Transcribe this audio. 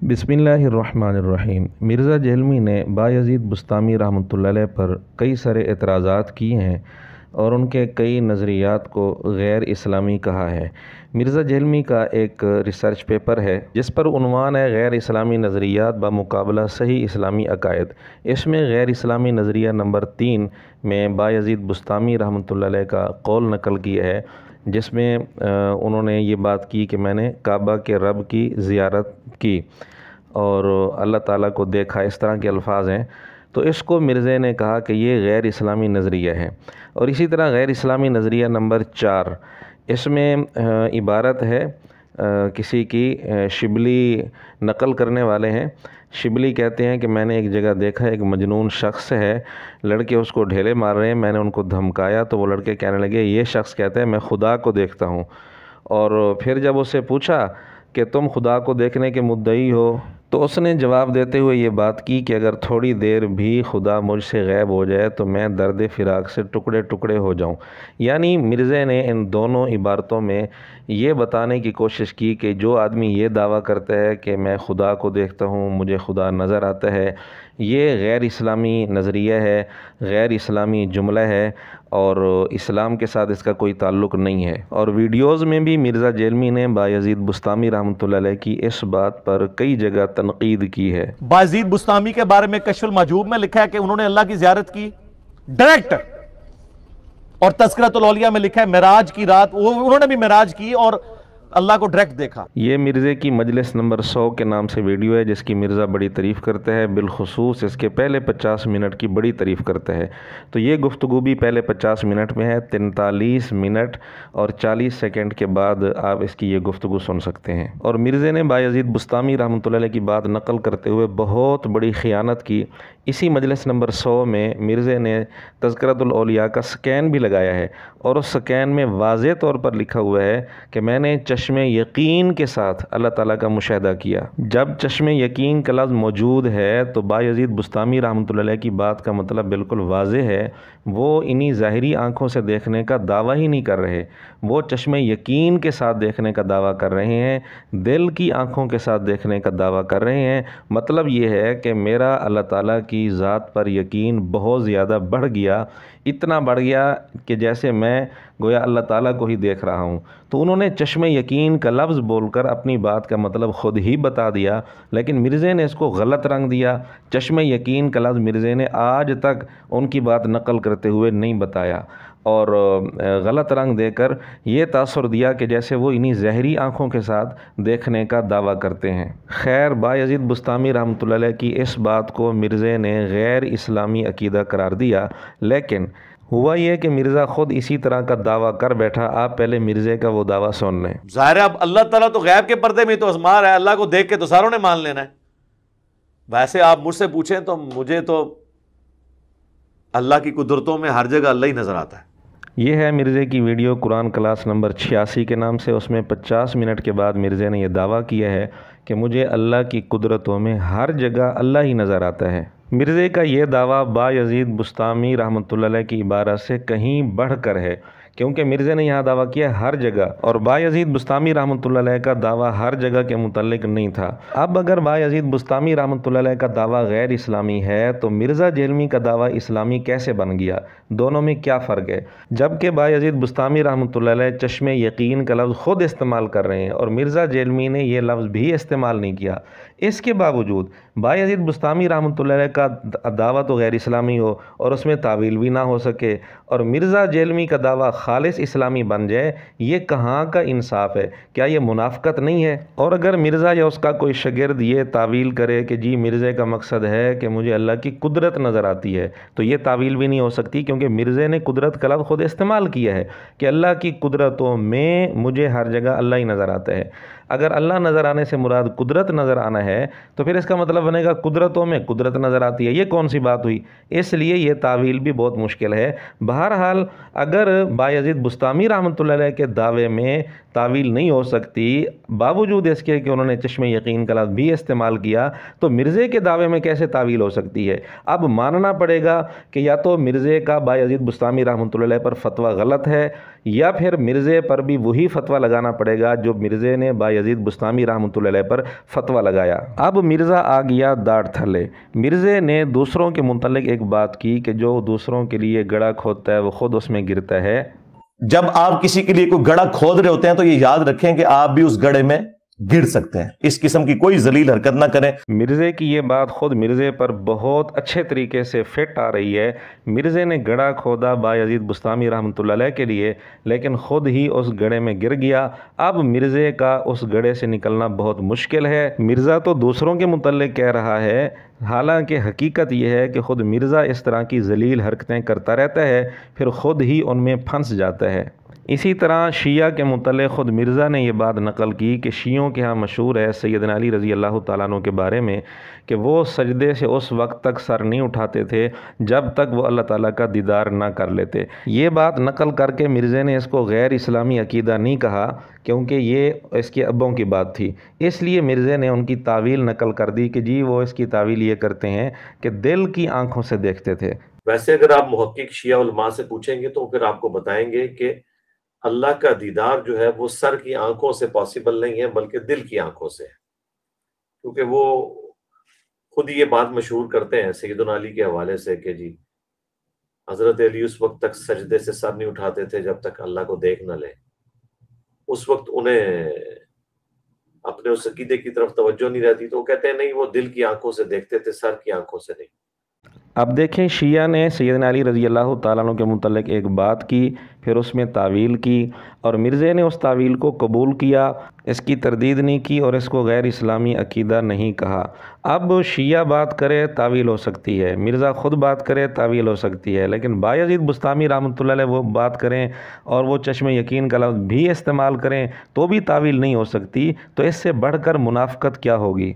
बिस्मिल्लाहिर्रहमानिर्रहीम। मिर्ज़ा जहलमी ने बायज़ीद बुस्तामी रहमतुल्लाह अलैह पर कई सारे एतराज़ात किए हैं और उनके कई नज़रियात को गैर इस्लामी कहा है। मिर्ज़ा जहलमी का एक रिसर्च पेपर है जिस पर उन्वान है गैर इस्लामी नज़रियात बमुकाबला सही इस्लामी अकायद। इसमें गैर इस्लामी नज़रिया नंबर 3 में बायज़ीद बुस्तामी रहमतुल्लाह अलैह का कौल नकल किया है, जिसमें उन्होंने ये बात की कि मैंने काबा के रब की ज़ियारत की और अल्लाह ताला को देखा, इस तरह के अल्फाज हैं। तो इसको मिर्ज़े ने कहा कि ये गैर इस्लामी नज़रिया है। और इसी तरह गैर इस्लामी नज़रिया नंबर 4, इसमें इबारत है किसी की शिबली नकल करने वाले हैं। शिबली कहते हैं कि मैंने एक जगह देखा, एक मजनून शख्स है, लड़के उसको ढेले मार रहे हैं, मैंने उनको धमकाया तो वो लड़के कहने लगे ये शख्स कहते हैं मैं खुदा को देखता हूँ। और फिर जब उससे पूछा कि तुम खुदा को देखने के मुद्दई हो, तो उसने जवाब देते हुए ये बात की कि अगर थोड़ी देर भी खुदा मुझसे गैब हो जाए तो मैं दर्द फिराक से टुकड़े टुकड़े हो जाऊं। यानी मिर्ज़े ने इन दोनों इबारतों में ये बताने की कोशिश की कि जो आदमी ये दावा करता है कि मैं खुदा को देखता हूँ, मुझे खुदा नज़र आता है, ये गैर इस्लामी नज़रिया है, गैर इस्लामी जुमला है और इस्लाम के साथ इसका कोई ताल्लुक़ नहीं है। और वीडियोज़ में भी मिर्ज़ा जहलमी ने बायज़ीद बुस्तामी रहमतुल्लाह अलैह की इस बात पर कई जगह तनकीद की है। बायज़ीद बुस्तामी के बारे में कश्फुल महजूब में लिखा है कि उन्होंने अल्लाह की ज़ियारत की डायरेक्ट, और तज़किरतुल औलिया में लिखा है मेराज की रात उन्होंने भी मेराज की और अल्लाह को डायरेक्ट देखा। ये मिर्ज़े की मजलिस नंबर 100 के नाम से वीडियो है जिसकी मिर्ज़ा बड़ी तारीफ़ करता है, बिलखुसूस इसके पहले 50 मिनट की बड़ी तारीफ़ करता है। तो ये गुफ्तगू भी पहले 50 मिनट में है, 43 मिनट और 40 सेकंड के बाद आप इसकी ये गुफ्तगू सुन सकते हैं। और मिर्ज़े ने बायज़ीद बुस्तामी रहमतुल्लाह अलैह की बात नकल करते हुए बहुत बड़ी ख़ियानत की। इसी मजलिस नंबर 100 में मिर्ज़े ने तज़किरतुल औलिया का स्कैन भी लगाया है और उस स्कैन में वाज़ेह तौर पर लिखा हुआ है कि मैंने चश्मे यकीन के साथ अल्लाह ताला का मुशाहदा किया। जब चश्मे यकीन का लफ्ज़ मौजूद है तो बायज़ीद बुस्तामी रहमतुल्लाह अलैह की बात का मतलब बिल्कुल वाज़ेह है। वो इन्हीं ज़ाहिरी आँखों से देखने का दावा ही नहीं कर रहे, वो चश्मे यकीन के साथ देखने का दावा कर रहे हैं, दिल की आँखों के साथ देखने का दावा कर रहे हैं। मतलब ये है कि मेरा अल्लाह ताला की ज़ात पर यकीन बहुत ज़्यादा बढ़ गया, इतना बढ़ गया कि जैसे मैं गोया अल्लाह ताला को ही देख रहा हूँ। तो उन्होंने चश्मे यकीन का लफ्ज़ बोलकर अपनी बात का मतलब ख़ुद ही बता दिया, लेकिन मिर्ज़े ने इसको गलत रंग दिया। चश्मे यकीन का लफ्ज़ मिर्ज़े ने आज तक उनकी बात नकल करते हुए नहीं बताया और गलत रंग देकर ये तासुर दिया कि जैसे वो इन्हीं ज़हरी आँखों के साथ देखने का दावा करते हैं। खैर, बायज़ीद बुस्तामी रहमतुल्लाह अलैह की इस बात को मिर्ज़े ने गैर इस्लामी अकीदा करार दिया, लेकिन हुआ ये कि मिर्ज़ा ख़ुद इसी तरह का दावा कर बैठा। आप पहले मिर्ज़े का वो दावा सुन लें। ज़ाहिर है अब अल्लाह ताला तो गैब के पर्दे में तो आज़मा रहा है, अल्लाह को देख के तो सारों ने मान लेना है। वैसे आप मुझसे पूछें तो मुझे तो अल्लाह की कुदरतों में हर जगह अल्लाह ही नज़र आता है। ये है मिर्ज़े की वीडियो कुरान क्लास नंबर 86 के नाम से। उसमें 50 मिनट के बाद मिर्ज़े ने यह दावा किया है कि मुझे अल्लाह की कुदरतों में हर जगह अल्लाह ही नज़र आता है। मिर्ज़े का ये दावा बायज़ीद बुस्तामी रहमतुल्लाह अलैह की इबारत से कहीं बढ़कर है, क्योंकि मिर्ज़े ने यहाँ दावा किया हर जगह, और बायज़ीद बुस्तामी रहमतुल्लाह अलैह का दावा हर जगह के मुतल्लिक नहीं था। अब अगर बायज़ीद बुस्तामी रहमतुल्लाह अलैह का दावा गैर इस्लामी है तो मिर्ज़ा जहलमी का दावा इस्लामी कैसे बन गया? दोनों में क्या फ़र्क है? जबकि बायज़ीद बुस्तामी रहमतुल्लाह अलैह चश्मे यकीन का लफ्ज़ ख़ुद इस्तेमाल कर रहे हैं और मिर्ज़ा जहलमी ने यह लफ्ज़ भी इस्तेमाल नहीं किया। इसके बावजूद बायज़ीद बुस्तामी रहमतुल्लाह अलैह का दावा तो गैर इस्लामी हो और उसमें तावील भी ना हो सके, और मिर्ज़ा जहलमी का दावा खालिस इस्लामी बन जाए, ये कहाँ का इंसाफ है? क्या ये मुनाफ़िकत नहीं है? और अगर मिर्ज़ा या उसका कोई शागिर्द ये तावील करे कि जी मिर्ज़े का मकसद है कि मुझे अल्लाह की कुदरत नज़र आती है, तो ये तावील भी नहीं हो सकती, क्योंकि मिर्ज़े ने कुदरत का लफ्ज़ ख़ुद इस्तेमाल किया है कि अल्लाह की कुदरतों में मुझे हर जगह अल्लाह ही नज़र आता है। अगर अल्लाह नज़र आने से मुराद कुदरत नज़र आना है तो फिर इसका मतलब बनेगा कुदरतों में कुदरत नज़र आती है। ये कौन सी बात हुई? इसलिए ये तावील भी बहुत मुश्किल है। बहरहाल अगर बायज़ीद बुस्तामी रहमतुल्लाह अलैह के दावे में तावील नहीं हो सकती, बावजूद इसके कि उन्होंने चश्मे यकीन का लफ्ज़ भी इस्तेमाल किया, तो मिर्ज़े के दावे में कैसे तावील हो सकती है? अब मानना पड़ेगा कि या तो मिर्ज़े का बायज़ीद बुस्तामी रहमतुल्लाह अलैह पर फतवा गलत है یا پھر مرزے پر بھی وہی فتویٰ لگانا پڑے گا جو مرزے نے بایزید بستامی رحمۃ اللہ علیہ پر فتویٰ لگایا۔ اب مرزا آ گیا داڑھ تھلے۔ مرزے نے دوسروں کے متعلق ایک بات کی کہ جو دوسروں کے لیے گڑھا کھودتا ہے وہ خود اس میں گرتا ہے۔ جب آپ کسی کے لیے کوئی گڑھا کھود رہے ہوتے ہیں تو یہ یاد رکھیں کہ آپ بھی اس گڑھے میں گر سکتے ہیں، اس قسم کی کوئی ذلیل حرکت نہ کریں۔ مرزے کی یہ بات خود مرزے پر بہت اچھے طریقے سے فٹ آ رہی ہے۔ مرزے نے گڑھا کھودا بایزید بستامی رحمۃ اللہ علیہ کے لیے، لیکن خود ہی اس گڑھے میں گر گیا۔ اب مرزے کا اس گڑھے سے نکلنا بہت مشکل ہے۔ مرزا تو دوسروں کے متعلق کہہ رہا ہے، حالانکہ حقیقت یہ ہے کہ خود مرزا اس طرح کی ذلیل حرکتیں کرتا رہتا ہے، پھر خود ہی ان میں پھنس جاتا ہے۔ اسی طرح شیعہ کے متعلق خود مرزا نے یہ بات نقل کی کہ شیعوں کے ہاں مشہور ہے سیدنا علی رضی اللہ تعالیٰ عنہ کے بارے میں کہ وہ سجدے سے اس وقت تک سر نہیں اٹھاتے تھے جب تک وہ اللہ تعالیٰ کا دیدار نہ کر لیتے۔ یہ بات نقل کر کے مرزے نے اس کو غیر اسلامی عقیدہ نہیں کہا، کیونکہ یہ اس کے ابوں کی بات تھی، اس لیے مرزے نے ان کی تعویل نقل کر دی کہ جی وہ اس کی تعویل یہ کرتے ہیں کہ دل کی آنکھوں سے دیکھتے تھے۔ ویسے اگر آپ محقق شیعہ علماء سے پوچھیں گے تو پھر آپ کو بتائیں گے کہ اللہ کا دیدار جو ہے وہ سر کی آنکھوں سے پاسبل نہیں ہے بلکہ دل کی آنکھوں سے ہے، کیونکہ وہ خود یہ بات مشہور کرتے ہیں سیدنا علی کے حوالے سے کہ جی حضرت علی اس وقت تک سجدے سے سر نہیں اٹھاتے تھے جب تک اللہ کو دیکھ نہ لیں۔ اس وقت انہیں اپنے اس عقیدے کی طرف توجہ نہیں رہتی، تو وہ کہتے ہیں نہیں وہ دل کی آنکھوں سے دیکھتے تھے، سر کی آنکھوں سے نہیں۔ اب دیکھیں شیعہ نے سیدنا علی رضی اللہ تعالیٰ عنہ کے متعلق ایک بات کی، پھر اس میں تعویل کی، اور مرزے نے اس تعویل کو قبول کیا، اس کی تردید نہیں کی اور اس کو غیر اسلامی عقیدہ نہیں کہا۔ اب شیعہ بات کرے تعویل ہو سکتی ہے، مرزا خود بات کرے تعویل ہو سکتی ہے، لیکن بایزید بستامی رحمۃ اللہ علیہ وہ بات کریں اور وہ چشم یقین کا لفظ بھی استعمال کریں تو بھی تعویل نہیں ہو سکتی، تو اس سے بڑھ کر منافقت کیا ہوگی۔